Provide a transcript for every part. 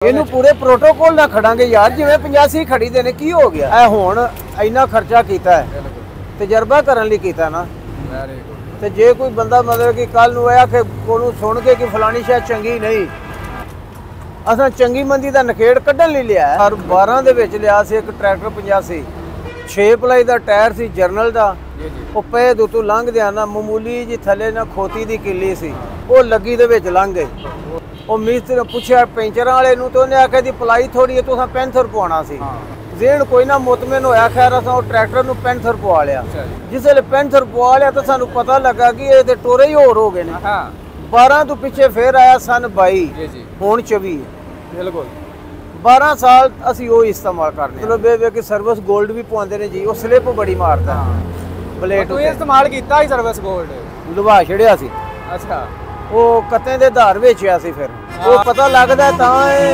ਇਹਨੂੰ ਪੂਰੇ ਪ੍ਰੋਟੋਕੋਲ ਨਾਲ ਖੜਾਂਗੇ ਯਾਰ, ਜਿਵੇਂ 85 ਖੜੀ ਦੇ ਨੇ। ਕੀ ਹੋ ਗਿਆ ਇਹ ਹੁਣ ਇੰਨਾ ਖਰਚਾ ਕੀਤਾ ਹੈ, ਤਜਰਬਾ ਕਰਨ ਲਈ ਕੀਤਾ ਨਾ। ਤੇ ਜੇ ਕੋਈ ਬੰਦਾ ਮਤਲਬ ਕਿ ਕੱਲ ਨੂੰ ਆਇਆ ਕਿ ਉਹਨੂੰ ਸੁਣ ਕੇ ਕਿ ਫਲਾਣੀ ਸ਼ਾਇਦ ਚੰਗੀ ਨਹੀਂ, ਅਸਾਂ ਚੰਗੀ ਮੰਦੀ ਦਾ ਨਖੇੜ ਕੱਢਣ ਲਈ ਲਿਆ। ਹਰ 12 ਦੇ ਵਿੱਚ ਲਿਆ ਸੀ ਇੱਕ ਟਰੈਕਟਰ 85 6 ਪਲਾਈ ਦਾ ਟਾਇਰ ਸੀ ਜਰਨਲ ਦਾ। ਉਹ ਪਏ ਦੁੱਤੋਂ ਲੰਘਦਿਆਂ ਨਾ ਮਾਮੂਲੀ ਜੀ ਥੱਲੇ ਨਾ ਖੋਤੀ ਦੀ ਕਿੱਲੀ ਸੀ, ਉਹ ਲੱਗੀ ਦੇ ਵਿੱਚ ਲੰਘ ਗਏ। ਉਹ ਮਿਸਤਰੀ ਨੇ ਪੁੱਛਿਆ ਪੈਂਚਰਾਂ ਵਾਲੇ ਨੂੰ, ਤੇ ਉਹਨੇ ਆਖਿਆ ਦੀ ਪਲਾਈ ਥੋੜੀ ਹੈ, ਤੁਸੀਂ ਪੈਂਥਰ ਪਵਾਉਣਾ ਸੀ। ਜ਼ੇਨ ਕੋਈ ਨਾ ਮੁਤਮਿਨ ਹੋਇਆ, ਖੈਰ ਅਸਾਂ ਉਹ ਟਰੈਕਟਰ ਨੂੰ ਪੈਂਥਰ ਪਵਾ ਲਿਆ। ਜਿਸ ਵੇਲੇ ਪੈਂਥਰ ਪਵਾ ਲਿਆ ਤਾਂ ਸਾਨੂੰ ਪਤਾ ਲੱਗਾ ਕਿ ਇਹ ਤੇ ਟੋਰੇ ਹੀ ਹੋਰ ਹੋ ਗਏ ਨੇ। 12 ਤੋਂ ਪਿੱਛੇ ਫੇਰ ਆਇਆ ਸਨ 22, ਹੁਣ 24। ਬਿਲਕੁਲ 12 ਸਾਲ ਅਸੀਂ ਉਹ ਇਸਤੇਮਾਲ ਕਰਦੇ। ਮਤਲਬ ਇਹ ਕਿ ਸਰਵਿਸ 골ਡ ਵੀ ਪਵਾਉਂਦੇ ਨੇ ਜੀ, ਉਹ ਸਲਿੱਪ ਬੜੀ ਮਾਰਦਾ ਬਲੇਡ। ਤੂੰ ਇਸਤੇਮਾਲ ਕੀਤਾ ਹੀ ਸਰਵਿਸ 골ਡ ਲਵਾ ਛੜਿਆ ਸੀ। ਅੱਛਾ, ਉਹ ਕੱਤੇ ਦੇ ਧਾਰ ਵੇਚਿਆ ਸੀ। ਫਿਰ ਉਹ ਪਤਾ ਲੱਗਦਾ ਤਾਂ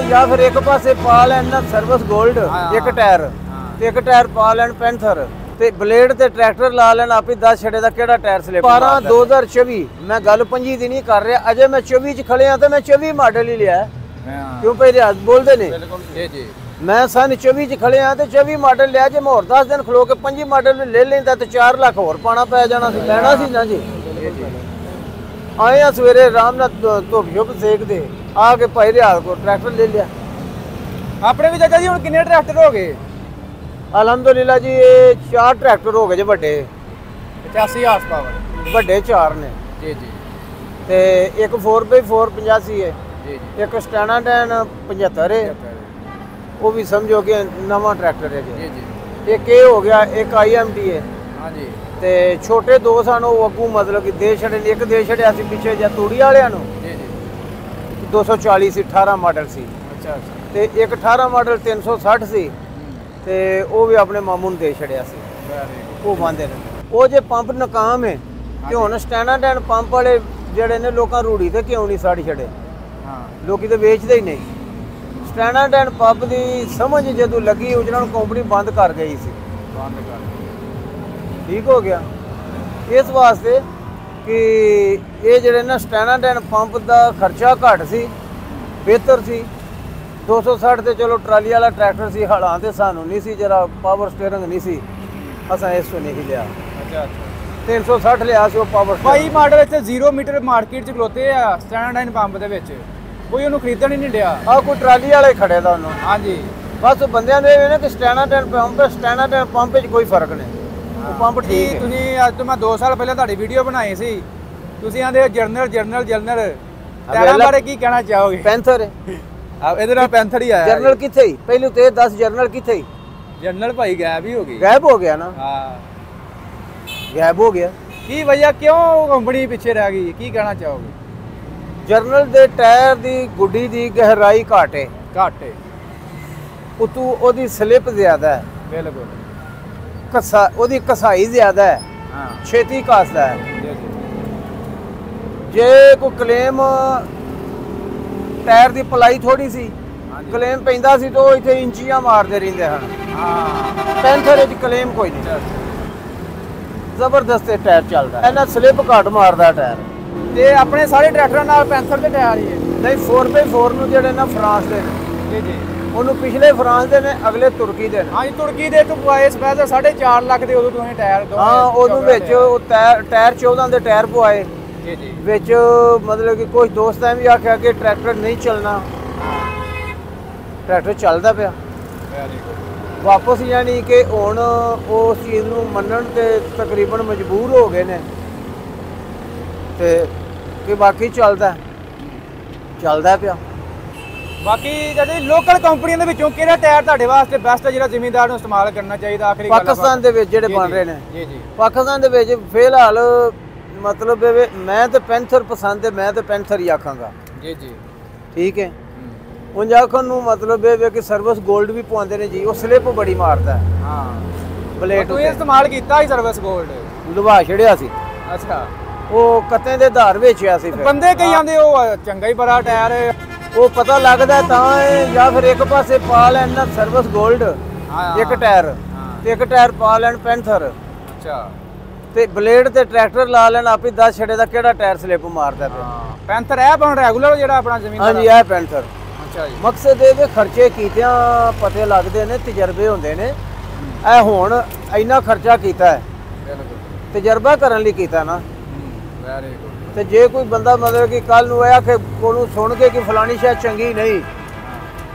ਜਾਂ ਫਿਰ ਇੱਕ ਪਾਸੇ ਪਾ ਲੈਣ ਨਾ ਸਰਵਿਸ 골ਡ ਇੱਕ ਟਾਇਰ, ਤੇ ਇੱਕ ਟਾਇਰ ਪਾ ਲੈਣ ਪੈਂਥਰ, ਤੇ ਬਲੇਡ ਤੇ ਟਰੈਕਟਰ ਲਾ ਲੈਣ ਆਪੇ 10 ਛੜੇ ਦਾ ਕਿਹੜਾ ਟਾਇਰ ਸਲਿੱਪ। 12 2024 ਮੈਂ ਗੱਲ 25 ਦੀ ਨਹੀਂ ਕਰ ਰਿਹਾ, ਅਜੇ ਮੈਂ 24 ਚ ਖੜੇ ਆ ਤੇ ਮੈਂ 24 ਮਾਡਲ ਹੀ ਲਿਆ। ਕਿਉਂ ਪਏ ਰਿਆਜ਼ ਬੋਲਦੇ ਨੇ। ਜੀ ਜੀ, ਮੈਂ ਸਨ 24 ਚ ਖੜੇ ਆ ਤੇ 24 ਮਾਡਲ ਲਿਆ। ਜੇ ਮੈਂ ਹੋਰ 10 ਦਿਨ ਖਲੋ ਕੇ 25 ਮਾਡਲ ਲੈ ਲੈਂਦਾ ਤੇ 4 ਲੱਖ ਹੋਰ ਪਾਣਾ ਪੈ ਜਾਣਾ ਸੀ, ਲੈਣਾ ਸੀ ਨਾ ਜੀ। ਆਏ ਆ ਸਵੇਰੇ ਆਰਾਮ ਨਾਲ ਧੁੱਪ ਝੁੱਪ ਸੇਕਦੇ ਆ ਕੇ ਭਾਈ ਰਿਆਜ਼ ਕੋ ਟਰੈਕਟਰ ਲੈ ਲਿਆ। ਆਪਣੇ ਵੀ ਚਾਚਾ ਜੀ ਹੁਣ ਕਿੰਨੇ ਟਰੈਕਟਰ ਹੋ ਗਏ? ਅਲਹਮਦੁਲਿਲਾ ਜੀ ਇਹ 4 ਟਰੈਕਟਰ ਹੋ ਗਏ ਜੇ ਵੱਡੇ। 85 ਹਾਰਸ ਪਾਵਰ ਵੱਡੇ 4 ਨੇ ਜੀ ਜੀ, ਤੇ ਇੱਕ 4x4 85 ਹੈ ਜੀ ਜੀ, ਇੱਕ ਸਟੈਨਾਡੈਨ 75 ਹੈ, ਉਹ ਵੀ ਸਮਝੋ ਕਿ ਨਵਾਂ ਟਰੈਕਟਰ ਹੈ ਜੀ ਜੀ। ਇੱਕ ਇਹ ਹੋ ਗਿਆ, ਇੱਕ IMT ਹੈ। ਹਾਂਜੀ, ਤੇ ਛੋਟੇ ਦੋ ਸਨ ਉਹ ਅੱਗੂ ਮਤਲਬ ਕਿ ਦੇ ਛੜੇ ਨੇ। ਇੱਕ ਦੇ ਛੜਿਆ ਸੀ ਪਿੱਛੇ ਜਾਂ ਤੂੜੀ ਵਾਲਿਆਂ ਨੂੰ, ਜੀ ਜੀ, 240 ਸੀ, 18 ਮਾਡਲ ਸੀ। ਅੱਛਾ ਅੱਛਾ, ਤੇ ਇੱਕ 18 ਮਾਡਲ 360 ਸੀ, ਤੇ ਉਹ ਵੀ ਆਪਣੇ ਮਾਮੂ ਨੂੰ ਦੇ ਛੜਿਆ ਸੀ। ਉਹ ਬੰਦੇ ਨੇ ਉਹ ਜੇ ਪੰਪ ਨਾਕਾਮ ਹੈ ਤੇ ਹੁਣ ਸਟੈਨਾਡੈਨ ਪੰਪ ਵਾਲੇ ਜਿਹੜੇ ਨੇ ਲੋਕਾਂ ਰੂੜੀ ਤੇ ਕਿਉਂ ਨਹੀਂ ਸਾੜੀ ਛੜੇ। ਹਾਂ, ਲੋਕੀ ਤੇ ਵੇਚਦੇ ਹੀ ਨਹੀਂ। ਸਟੈਨਾਡੈਨ ਪੰਪ ਦੀ ਸਮਝ ਜਦੋਂ ਲੱਗੀ ਉਹਨਾਂ ਨੂੰ ਕੰਪਨੀ ਬੰਦ ਕਰ ਗਈ ਸੀ। ਬੰਦ ਕਰ ਠੀਕ ਹੋ ਗਿਆ ਇਸ ਵਾਸਤੇ ਕਿ ਇਹ ਜਿਹੜੇ ਨਾ ਸਟੈਨਾਡੈਨ ਪੰਪ ਦਾ ਖਰਚਾ ਘੱਟ ਸੀ, ਬਿਹਤਰ ਸੀ। 260 ਤੇ ਚਲੋ ਟਰਾਲੀ ਵਾਲਾ ਟਰੈਕਟਰ ਸੀ, ਹਾਲਾਂ ਤੇ ਸਾਨੂੰ ਨਹੀਂ ਸੀ, ਜਰਾ ਪਾਵਰ ਸਟੀਅਰਿੰਗ ਨਹੀਂ ਸੀ, ਅਸਾਂ ਇਸ ਤੋਂ ਨਹੀਂ ਲਿਆ। ਅੱਛਾ ਅੱਛਾ, 360 ਲਿਆ ਸੀ ਉਹ ਪਾਵਰ। 22 ਮਾਡਲ ਇੱਥੇ 0 ਮੀਟਰ ਮਾਰਕੀਟ 'ਚ ਖਲੋਤੇ ਆ ਸਟੈਂਡਾਈਨ ਪੰਪ ਦੇ ਵਿੱਚ, ਕੋਈ ਉਹਨੂੰ ਖਰੀਦਣ ਹੀ ਨਹੀਂ ਡਿਆ। ਆਹ ਕੋਈ ਟਰਾਲੀ ਵਾਲੇ ਖੜੇ ਦਾ ਉਹਨੂੰ। ਹਾਂਜੀ, ਬਸ ਬੰਦਿਆਂ ਦੇ ਇਹ ਨੇ ਕਿ ਸਟੈਨਾਡੈਨ ਪੰਪ 'ਚ ਕੋਈ ਫਰਕ ਨਹੀਂ, ਉਹ ਪੰਪ ਠੀਕ ਹੈ। ਤੁਸੀਂ ਅੱਜ ਤੋਂ ਮੈਂ 2 ਸਾਲ ਪਹਿਲਾਂ ਤੁਹਾਡੀ ਵੀਡੀਓ ਬਣਾਈ ਸੀ, ਤੁਸੀਂ ਆਂਦੇ ਜਰਨਲ ਟਾਇਰਾਂ ਬਾਰੇ ਕੀ ਕਹਿਣਾ ਚਾਹੋਗੇ? ਪੈਂਥਰ ਹੈ ਇਹਦੇ ਨਾਲ ਪੈਂਥਰ ਹੀ ਆਇਆ। ਜਰਨਲ ਕਿੱਥੇ ਹੀ ਪਹਿਲੂ ਤੇ 10 ਜਰਨਲ ਕਿੱਥੇ ਹੀ ਜਰਨਲ ਭਾਈ ਗਾਇਬ ਹੀ ਹੋ ਗਈ। ਗਾਇਬ ਹੋ ਗਿਆ ਨਾ। ਹਾਂ, ਗਾਇਬ ਹੋ ਗਿਆ। ਕੀ ਵਜ੍ਹਾ, ਕਿਉਂ ਕੰਪਨੀ ਪਿੱਛੇ ਰਹਿ ਗਈ, ਕੀ ਕਹਿਣਾ ਚਾਹੋਗੇ? ਜਰਨਲ ਦੇ ਟਾਇਰ ਦੀ ਗੁੱਡੀ ਦੀ ਗਹਿਰਾਈ ਘੱਟ ਹੈ, ਘੱਟ ਹੈ, ਉਤੋਂ ਉਹਦੀ ਸਲਿੱਪ ਜ਼ਿਆਦਾ ਹੈ, ਬਿਲਕੁਲ ਉਹਦੀ ਕਸਾਈ ਜ਼ਿਆਦਾ ਹੈ, ਹਾਂ, ਛੇਤੀ ਕੱਸਦਾ ਹੈ। ਜੀ ਜੀ, ਜੇ ਕੋਈ ਕਲੇਮ ਟਾਇਰ ਦੀ ਪਲਾਈ ਥੋੜੀ ਸੀ, ਕਲੇਮ ਪੈਂਦਾ ਸੀ ਤਾਂ ਉਹ ਇੱਥੇ ਇੰਚੀਆਂ ਮਾਰਦੇ ਰਹਿੰਦੇ ਹਨ। ਹਾਂ, ਪੈਂਥਰ ਵਿੱਚ ਕਲੇਮ ਕੋਈ ਨਹੀਂ, ਜ਼ਬਰਦਸਤ ਟਾਇਰ ਚੱਲਦਾ, ਇਹਨਾਂ ਸਲਿੱਪ ਘੱਟ ਮਾਰਦਾ ਟਾਇਰ। ਤੇ ਆਪਣੇ ਸਾਰੇ ਟਰੈਕਟਰਾਂ ਨਾਲ ਪੈਂਥਰ ਦੇ ਟਾਇਰ ਹੀ ਹੈ। ਨਹੀਂ 4x4 ਨੂੰ ਜਿਹੜੇ ਨਾ ਫਰਾਂਸ ਦੇ ਨੇ, ਜੀ ਜੀ, ਉਹਨੂੰ ਪਿਛਲੇ ਫਰਾਂਸ ਦੇ ਨੇ, ਅਗਲੇ ਤੁਰਕੀ ਦੇ ਨੇ। ਹਾਂਜੀ, ਤੁਰਕੀ ਦੇ ਤੋਂ ਪਵਾਏ ਸਪੈਸ਼ਲ 4.5 ਲੱਖ ਦੇ ਉਦੋਂ ਤੁਸੀਂ ਟਾਇਰ ਦੋ। ਹਾਂ, ਉਹਨੂੰ ਵਿੱਚ ਉਹ ਟਾਇਰ 14 ਦੇ ਟਾਇਰ ਪਵਾਏ ਜੀ ਜੀ, ਵਿੱਚ। ਮਤਲਬ ਕਿ ਕੁਝ ਦੋਸਤਾਂ ਵੀ ਆਖਿਆ ਕਿ ਟਰੈਕਟਰ ਨਹੀਂ ਚੱਲਣਾ, ਟਰੈਕਟਰ ਚੱਲਦਾ ਪਿਆ ਵਾਪਸ। ਯਾਨੀ ਕਿ ਹੁਣ ਉਸ ਚੀਜ਼ ਨੂੰ ਮੰਨਣ ਤੇ ਤਕਰੀਬਨ ਮਜਬੂਰ ਹੋ ਗਏ ਨੇ ਤੇ ਕਿ ਬਾਕੀ ਚੱਲਦਾ ਪਿਆ। ਬਾਕੀ ਜਿਹੜੇ ਲੋਕਲ ਕੰਪਨੀਆਂ ਦੇ ਵਿੱਚੋਂ ਕਿਹੜਾ ਟਾਇਰ ਤੁਹਾਡੇ ਵਾਸਤੇ ਬੈਸਟ ਹੈ, ਜਿਹੜਾ ਜ਼ਿਮੀਂਦਾਰ ਨੂੰ ਇਸਤੇਮਾਲ ਕਰਨਾ ਚਾਹੀਦਾ? ਆਖਰੀ ਗੱਲ ਪਾਕਿਸਤਾਨ ਦੇ ਵਿੱਚ ਜਿਹੜੇ ਬਣ ਰਹੇ ਨੇ, ਜੀ ਜੀ, ਪਾਕਿਸਤਾਨ ਦੇ ਵਿੱਚ ਫਿਲਹਾਲ ਮਤਲਬ ਮੈਂ ਤੇ ਪੈਂਥਰ ਪਸੰਦ ਹੈ, ਮੈਂ ਤੇ ਪੈਂਥਰ ਹੀ ਆਖਾਂਗਾ। ਜੀ ਜੀ, ਠੀਕ ਹੈ। ਉਂਝ ਆਖਣ ਨੂੰ ਮਤਲਬ ਇਹ ਕਿ ਸਰਵਿਸ 골ਡ ਵੀ ਪਵਾਉਂਦੇ ਨੇ ਜੀ, ਉਹ ਸਲਿੱਪ ਬੜੀ ਮਾਰਦਾ। ਹਾਂ, ਬਲੇਡ ਤੂੰ ਇਸਤੇਮਾਲ ਕੀਤਾ ਹੀ ਸਰਵਿਸ 골ਡ? ਲਵਾ ਛੜਿਆ ਸੀ। ਅੱਛਾ, ਉਹ ਕੱਤੇ ਦੇ ਧਾਰ ਵੇਚਿਆ ਸੀ। ਬੰਦੇ ਕਈ ਆਂਦੇ ਉਹ ਚੰਗਾ ਹੀ ਬੜਾ ਟਾਇਰ, ਉਹ ਪਤਾ ਲੱਗਦਾ ਤਾਂ ਹੈ ਜਾਂ ਫਿਰ ਇੱਕ ਪਾਸੇ ਪਾ ਲੈਣ ਨਾ ਸਰਵਿਸ 골ਡ ਇੱਕ ਟਾਇਰ, ਤੇ ਇੱਕ ਟਾਇਰ ਪਾ ਲੈਣ ਪੈਂਥਰ। ਅੱਛਾ, ਤੇ ਬਲੇਡ ਤੇ ਟਰੈਕਟਰ ਲਾ ਲੈਣ ਆਪੇ 10 ਛੜੇ ਦਾ ਕਿਹੜਾ ਟਾਇਰ ਸਲਿੱਪ ਮਾਰਦਾ ਪਿਆ। ਪੈਂਥਰ ਹੈ ਬਣ ਰੈਗੂਲਰ ਜਿਹੜਾ ਆਪਣਾ ਜ਼ਮੀਨ। ਹਾਂਜੀ, ਇਹ ਪੈਂਥਰ ਅੱਛਾ ਜੀ। ਮਕਸਦ ਇਹ ਵੀ ਖਰਚੇ ਕੀਤਿਆਂ ਪਤੇ ਲੱਗਦੇ ਨੇ, ਤਜਰਬੇ ਹੁੰਦੇ ਨੇ। ਇਹ ਹੁਣ ਇੰਨਾ ਖਰਚਾ ਕੀਤਾ ਹੈ, ਬਿਲਕੁਲ ਤਜਰਬਾ ਕਰਨ ਲਈ ਕੀਤਾ ਨਾ। Very good. ਤੇ ਜੇ ਕੋਈ ਬੰਦਾ ਮਤਲਬ ਕਿ ਕੱਲ ਨੂੰ ਆਇਆ ਕਿ ਕੋਲੋਂ ਸੁਣ ਕੇ ਕਿ ਫਲਾਣੀ ਸ਼ਾਇਦ ਚੰਗੀ ਨਹੀਂ,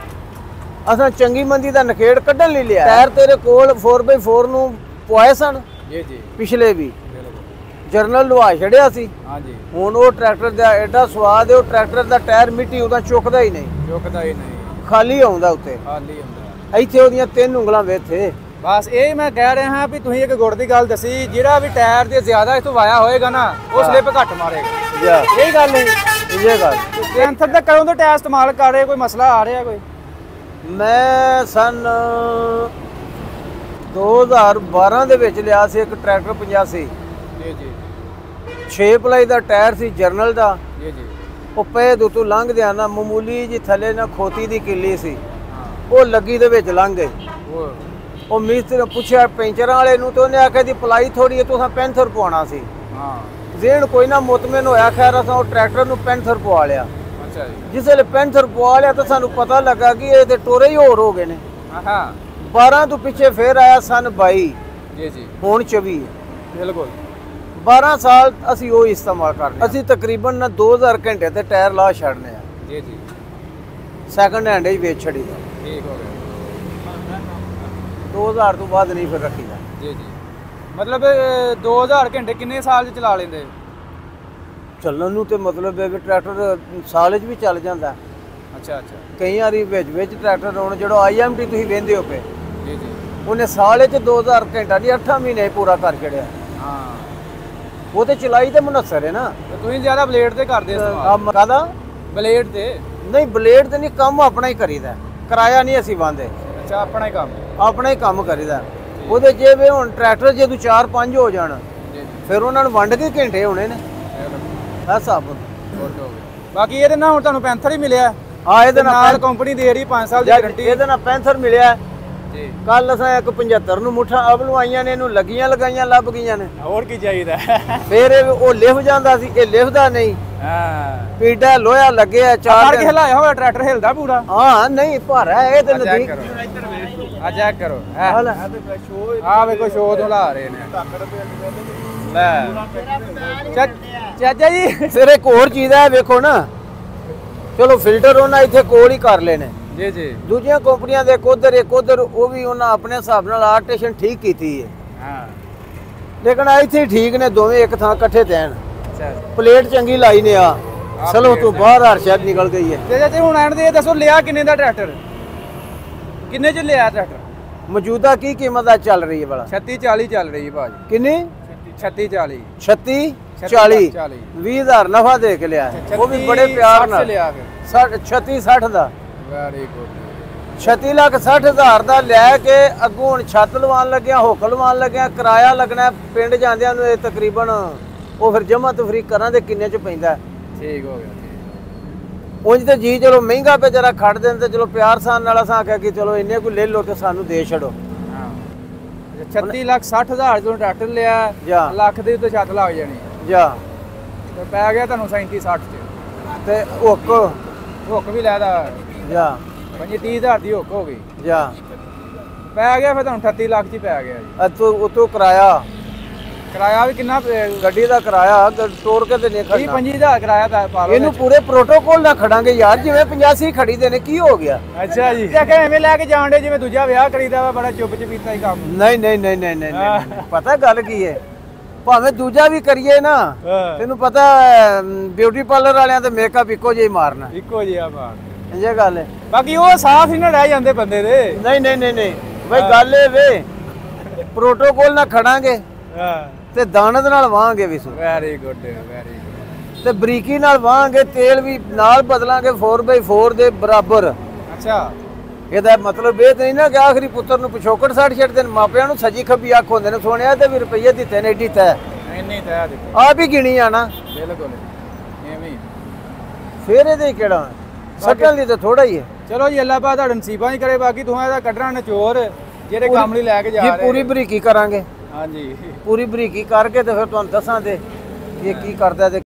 ਅਸਾਂ ਚੰਗੀ ਮੰਦੀ ਦਾ ਨਖੇੜ ਕੱਢਣ ਲਈ ਲਿਆ। ਟਾਇਰ ਤੇਰੇ ਕੋਲ 4x4 ਨੂੰ ਪਵਾਏ ਸਨ ਜੀ ਜੀ, ਪਿਛਲੇ ਵੀ, ਬਿਲਕੁਲ ਜਰਨਲ ਲਵਾ ਛੜਿਆ ਸੀ। ਹਾਂਜੀ, ਹੁਣ ਉਹ ਟਰੈਕਟਰ ਦਾ ਐਡਾ ਸਵਾਦ ਹੈ, ਉਹ ਟਰੈਕਟਰ ਦਾ ਟਾਇਰ ਮਿੱਟੀ ਉਹਦਾ ਚੁੱਕਦਾ ਹੀ ਨਹੀਂ, ਚੁੱਕਦਾ ਹੀ ਨਹੀਂ, ਖਾਲੀ ਆਉਂਦਾ ਉੱਤੇ। ਖਾਲੀ ਹੁੰਦਾ। ਇੱਥੇ ਉਹਦੀਆਂ 3 ਉਂਗਲਾਂ ਵੇਥੇ। ਬਸ ਇਹ ਮੈਂ ਕਹਿ ਰਿਹਾ ਹਾਂ ਵੀ ਤੁਸੀਂ ਇੱਕ ਗੁੜ ਦੀ ਗੱਲ ਦੱਸੀ, ਜਿਹੜਾ ਵੀ ਟਾਇਰ ਦੇ ਜ਼ਿਆਦਾ ਇਥੋਂ ਵਾਇਆ ਹੋਏਗਾ ਨਾ ਉਹ ਸਲਿੱਪ ਘੱਟ ਮਾਰੇਗਾ। ਇਹ ਗੱਲ ਨਹੀਂ, ਇਹ ਗੱਲ ਪੈਂਥਰ ਦਾ ਕਦੋਂ ਤੋਂ ਟਾਇਰ ਇਸਤੇਮਾਲ ਕਰ ਰਹੇ, ਕੋਈ ਮਸਲਾ ਆ ਰਿਹਾ ਕੋਈ? ਮੈਂ ਸਨ 2012 ਦੇ ਵਿੱਚ ਲਿਆ ਸੀ ਇੱਕ ਟਰੈਕਟਰ 85। ਜੀ ਜੀ 6 ਪਲਾਈ ਦਾ ਟਾਇਰ ਸੀ ਜਰਨਲ ਦਾ। ਜੀ ਜੀ, ਉਹ ਪਏ ਤੋਂ ਲੰਘਦਿਆਂ ਨਾ ਮਾਮੂਲੀ ਜੀ ਥੱਲੇ ਨਾ ਖੋਤੀ ਦੀ ਕਿੱਲੀ ਸੀ, ਹਾਂ ਉਹ ਲੱਗੀ ਦੇ ਵਿੱਚ ਲੰਘ ਗਈ। ਉਹ ਮਿਸਤਰੀ ਨੇ ਪੁੱਛਿਆ ਪੈਂਚਰਾਂ ਵਾਲੇ ਨੂੰ, ਤੇ ਉਹਨੇ ਆਖਿਆ ਦੀ ਪਲਾਈ ਥੋੜੀ ਹੈ, ਤੁਸੀਂ ਪੈਂਥਰ ਪਵਾਉਣਾ ਸੀ। ਹਾਂ, ਜ਼ੇਨ ਕੋਈ ਨਾ ਮੁਤਮਿਨ ਹੋਇਆ, ਖੈਰ ਅਸਾਂ ਉਹ ਟਰੈਕਟਰ ਨੂੰ ਪੈਂਥਰ ਪਵਾ ਲਿਆ। ਅੱਛਾ ਜੀ। ਜਿਸ ਵੇਲੇ ਪੈਂਥਰ ਪਵਾ ਲਿਆ ਤਾਂ ਸਾਨੂੰ ਪਤਾ ਲੱਗਾ ਕਿ ਇਹ ਤੇ ਟੋਰੇ ਹੀ ਹੋਰ ਹੋ ਗਏ ਨੇ। ਹਾਂ 12 ਤੋਂ ਪਿੱਛੇ ਫੇਰ ਆਇਆ ਸਨ 22, ਜੀ ਜੀ, ਹੁਣ 24। ਬਿਲਕੁਲ 12 ਸਾਲ ਅਸੀਂ ਉਹ ਇਸਤੇਮਾਲ ਕਰਨੇ। ਅਸੀਂ ਤਕਰੀਬਨ ਨਾ 2000 ਘੰਟੇ ਤੇ ਟਾਇਰ ਲਾ ਛੱਡਨੇ ਆ। ਜੀ ਜੀ, ਸੈਕੰਡ ਹੈਂਡ ਹੀ ਵੇਚ ਛੜੀ ਦਾ। ਠੀਕ ਹੋ ਗਿਆ। 2000 ਤੋਂ ਬਾਅਦ ਨਹੀਂ ਫਿਰ ਰੱਖੀਦਾ। ਜੀ ਜੀ, ਮਤਲਬ 2000 ਘੰਟੇ ਕਿੰਨੇ ਸਾਲ ਚ ਚਲਾ ਲੈਂਦੇ? ਚੱਲਣ ਨੂੰ ਤੇ ਮਤਲਬ ਹੈ ਵੀ ਟਰੈਕਟਰ ਸਾਲ 'ਚ ਵੀ ਚੱਲ ਜਾਂਦਾ। ਅੱਛਾ ਅੱਛਾ, ਕਈ ਵਾਰੀ ਵਿੱਚ ਟਰੈਕਟਰ ਹੁਣ ਜਿਹੜਾ IMT ਤੁਸੀਂ ਵੇਂਦੇ ਹੋ ਪਏ, ਜੀ ਜੀ, ਉਹਨੇ ਸਾਲ 'ਚ 2000 ਘੰਟਾ ਨਹੀਂ 8 ਮਹੀਨੇ ਪੂਰਾ ਕਰ ਛੜਿਆ। ਹਾਂ ਉਹ ਤੇ ਚਲਾਈ ਤੇ ਮੁਨੱਸਰ ਹੈ ਨਾ। ਤੇ ਤੁਸੀਂ ਜ਼ਿਆਦਾ ਬਲੇਡ ਤੇ ਕਰਦੇ ਇਸਤੇਮਾਲ? ਕੰਮ ਕਾਹਦਾ? ਬਲੇਡ ਤੇ? ਨਹੀਂ ਬਲੇਡ ਤੇ ਨਹੀਂ, ਕੰਮ ਆਪਣਾ ਹੀ ਕਰੀਦਾ, ਕਿਰਾਇਆ ਨਹੀਂ ਅਸੀਂ ਵਾਂਦੇ। ਅੱਛਾ, ਆਪਣਾ ਹੀ ਕੰਮ? ਆਪਣਾ ਹੀ ਕੰਮ ਕਰੀਦਾ। ਉਹਦੇ ਜੇ ਵੀ ਹੁਣ ਟਰੈਕਟਰ ਜੇ 4-5 ਹੋ ਜਾਣ, ਫਿਰ ਉਹਨਾਂ ਨੂੰ ਵੰਡ ਕੇ ਘੰਟੇ ਹੋਣੇ ਨੇ। ਇਹ ਹਿਸਾਬ ਹੁੰਦਾ। ਬਾਕੀ ਇਹਦੇ ਨਾਲ ਹੁਣ ਤੁਹਾਨੂੰ ਪੈਂਥਰ ਹੀ ਮਿਲਿਆ? ਹਾਂ, ਇਹਦੇ ਨਾਲ ਕੰਪਨੀ ਦੇ ਰਹੀ 5 ਸਾਲ ਦੀ ਗਾਰੰਟੀ। ਇਹਦੇ ਨਾਲ ਪੈਂਥਰ ਮਿਲਿਆ ਜੀ। ਕੱਲ ਅਸਾਂ ਇੱਕ 75 ਨੂੰ ਮੁੱਠਾ ਅਬਲੂ ਆਈਆਂ ਨੇ, ਇਹਨੂੰ ਲੱਗੀਆਂ ਲਗਾਈਆਂ ਲੱਭ ਗਈਆਂ ਨੇ। ਹੋਰ ਕੀ ਚਾਹੀਦਾ? ਫਿਰ ਉਹ ਲਿਫ ਜਾਂਦਾ ਸੀ, ਇਹ ਲਿਫਦਾ ਨਹੀਂ। ਹਾਂ, ਪੀਡਾ ਲੋਹਾ ਲੱਗਿਆ 4 ਕਰਕੇ ਹਿਲਾਇਆ ਹੋਇਆ ਟਰੈਕਟਰ ਹਿਲਦਾ ਪੂਰਾ? ਹਾਂ, ਨਹੀਂ ਭਾਰਾ ਇਹ ਤੇ ਨਦੀ। ਆ ਚੈੱਕ ਕਰੋ, ਆ ਵੇਖੋ ਸ਼ੋਅ ਤੋਂ ਲਾ ਰਹੇ ਨੇ। ਲੈ ਚਾਚਾ ਜੀ, ਫਿਰ ਇੱਕ ਹੋਰ ਚੀਜ਼ ਹੈ ਵੇਖੋ ਨਾ, ਚਲੋ ਫਿਲਟਰ ਉਹਨਾਂ ਇੱਥੇ ਕੋਲ ਹੀ ਕਰ ਲੈਣੇ। ਜੀ ਜੀ, ਦੂਜੀਆਂ ਕੰਪਨੀਆਂ ਦੇ ਇੱਕ ਉਧਰ ਉਹ ਵੀ ਉਹਨਾਂ ਆਪਣੇ ਹਿਸਾਬ ਨਾਲ ਆਰਟੇਸ਼ਨ ਠੀਕ ਕੀਤੀ ਹੈ। ਹਾਂ, ਲੇਕਿਨ ਇੱਥੇ ਠੀਕ ਨੇ ਦੋਵੇਂ ਇੱਕ ਥਾਂ ਇਕੱਠੇ ਤੈਨ। ਅੱਛਾ, ਪਲੇਟ ਚੰਗੀ ਲਾਈ ਨੇ ਆ ਸਲੋ ਤੋਂ ਬਾਹਰ ਹਰਸ਼ਦ ਨਿਕਲ ਗਈ ਹੈ। ਤੇ ਚਾਚਾ ਹੁਣ ਐਂਡ ਦੇ ਦੱਸੋ, ਲਿਆ ਕਿੰਨੇ ਦਾ ਟਰੈਕਟਰ? ਕਿੰਨੇ ਚ ਲਿਆ ਟਰੈਕਟਰ? ਮੌਜੂਦਾ ਕੀ ਕੀਮਤ ਆ ਚੱਲ ਰਹੀ ਹੈ ਭਲਾ? 36-40 ਚੱਲ ਰਹੀ ਹੈ ਭਾਜੀ। ਕਿੰਨੀ? 36-40। 36-40 20000 ਨਫਾ ਦੇ ਕੇ ਲਿਆ, ਉਹ ਵੀ ਬੜੇ ਪਿਆਰ ਨਾਲ ਲਿਆ। 36-60 ਦਾ। Very good. 36,60,000 ਦਾ ਲੈ ਕੇ ਅੱਗੋਂ ਹੁਣ ਛੱਤ ਲਵਾਉਣ ਲੱਗਿਆ, ਹੁੱਕ ਲਵਾਉਣ ਲੱਗਿਆ, ਕਿਰਾਇਆ ਲੱਗਣਾ ਪਿੰਡ ਜਾਂਦਿਆਂ ਨੂੰ। ਇਹ ਤਕਰੀਬਨ ਉਹ ਫਿਰ ਜਮਾ ਤਫਰੀਕ ਕਰਾਂ ਦੇ ਕਿੰਨੇ ਚ ਪੈਂਦਾ? ਠੀਕ ਹੋ ਗਿਆ। ਉਂਝ ਤੇ ਜੀ ਚਲੋ ਮਹਿੰਗਾ ਪੇ ਜਰਾ ਖੜ ਦੇਣ ਤੇ ਚਲੋ ਪਿਆਰ ਸਾਨ ਨਾਲ ਅਸਾਂ ਆਖਿਆ ਕਿ ਚਲੋ ਇੰਨੇ ਕੋ ਲੈ ਲੋ ਤੇ ਸਾਨੂੰ ਦੇ ਛੱਡੋ। 36,60,000 ਤੋਂ ਟਰੈਕਟਰ ਲਿਆ, ਲੱਖ ਦੇ ਉੱਤੇ ਛੱਤ ਲੱਗ ਜਾਣੀ ਜਾ, ਤੇ ਪੈ ਗਿਆ ਤੁਹਾਨੂੰ 37-60 ਚ। ਤੇ ਹੁੱਕ ਵੀ ਲੈਦਾ ਜਾ 25-30,000 ਦੀ ਹੁੱਕ ਹੋ ਗਈ ਜਾ, ਪੈ ਗਿਆ ਫਿਰ ਤੁਹਾਨੂੰ 38 ਲੱਖ ਚ ਹੀ ਪੈ ਗਿਆ ਜੀ। ਉਤੋਂ ਕਿਰਾਇਆ ਵੀ ਕਿੰਨਾ? ਗੱਡੀ ਦਾ ਕਿਰਾਇਆ ਤੋੜ ਕੇ ਤੇ ਨਹੀਂ ਖੜਨਾ। 20-25,000 ਕਿਰਾਇਆ ਦਾ ਪਾ ਲਓ। ਇਹਨੂੰ ਪੂਰੇ ਪ੍ਰੋਟੋਕੋਲ ਨਾਲ ਖੜਾਂਗੇ ਯਾਰ, ਜਿਵੇਂ 85 ਖੜੀ ਦੇ ਨੇ। ਕੀ ਹੋ ਗਿਆ? ਅੱਛਾ ਜੀ, ਤੇ ਐਵੇਂ ਲੈ ਕੇ ਜਾਣ ਦੇ ਜਿਵੇਂ ਦੂਜਾ ਵਿਆਹ ਕਰੀਦਾ ਵਾ, ਬੜਾ ਚੁੱਪ ਚਪੀਤਾ ਹੀ ਕੰਮ। ਨਹੀਂ ਪਤਾ ਗੱਲ ਕੀ ਹੈ, ਭਾਵੇਂ ਦੂਜਾ ਵੀ ਕਰੀਏ ਨਾ, ਤੈਨੂੰ ਪਤਾ ਬਿਊਟੀ ਪਾਰਲਰ ਵਾਲਿਆਂ ਤੇ ਮੇਕਅਪ ਇੱਕੋ ਜਿਹਾ ਹੀ ਮਾਰਨਾ, ਇੱਕੋ ਜਿਹਾ ਮਾਰ। ਇਹ ਗੱਲ ਹੈ। ਬਾਕੀ ਉਹ ਸਾਫ਼ ਹੀ ਨਾ ਰਹਿ ਜਾਂਦੇ ਬੰਦੇ ਦੇ। ਨਹੀਂ ਬਈ ਗੱਲ ਇਹ ਵੇ, ਪ੍ਰੋਟੋਕੋਲ ਨਾਲ ਖੜਾਂਗੇ ਤੇ ਦਾਨਤ ਨਾਲ ਵਾਹਾਂਗੇ ਵੀ। Very good, very good. ਤੇ ਬਰੀਕੀ ਨਾਲ ਵਾਹਾਂਗੇ, ਤੇਲ ਵੀ ਨਾਲ ਬਦਲਾਂਗੇ 4x4 ਦੇ ਬਰਾਬਰ। ਅੱਛਾ, ਇਹਦਾ ਮਤਲਬ ਇਹ ਤੇ ਨਹੀਂ ਨਾ ਕਿ ਆਖਰੀ ਪੁੱਤਰ ਨੂੰ ਪਿਛੋਕੜ ਸਾੜ ਛੱਡਦੇ ਨੇ, ਮਾਪਿਆਂ ਨੂੰ ਸੱਜੀ ਖੱਬੀ ਅੱਖ ਹੁੰਦੇ ਨੇ। ਸੁਣਿਆ ਤੇ ਵੀ ਰੁਪਈਏ ਦਿੱਤੇ ਨੇ ਏਡੀ ਤੈ, ਇੰਨੀ ਤੈ ਦਿੱਤੀ ਆਪ ਹੀ ਗਿਣੀ ਆ ਨਾ। ਬਿਲਕੁਲ ਐਵੇਂ। ਫੇਰ ਇਹਦੇ ਕਿਹੜਾ ਸੱਟਣ ਲਈ ਤਾਂ ਥੋੜਾ ਹੀ ਹੈ। ਚਲੋ ਜੀ, ਅੱਲਾਹ ਪਾਕ ਤੁਹਾਡੇ ਨਸੀਬਾਂ ਹੀ ਕਰੇ। ਬਾਕੀ ਤੂੰ ਇਹਦਾ ਕੱਢਣਾ ਨਚੋਰ ਜਿਹੜੇ ਕੰਮ ਲਈ ਲੈ ਕੇ ਜਾ ਰਹੇ। ਪੂਰੀ ਬਰੀਕੀ ਕਰਾਂਗੇ। ਹਾਂਜੀ, ਪੂਰੀ ਬਰੀਕੀ ਕਰਕੇ ਤੇ ਫਿਰ ਤੁਹਾਨੂੰ ਦੱਸਾਂ ਤੇ ਇਹ ਕੀ ਕਰਦਾ ਤੇ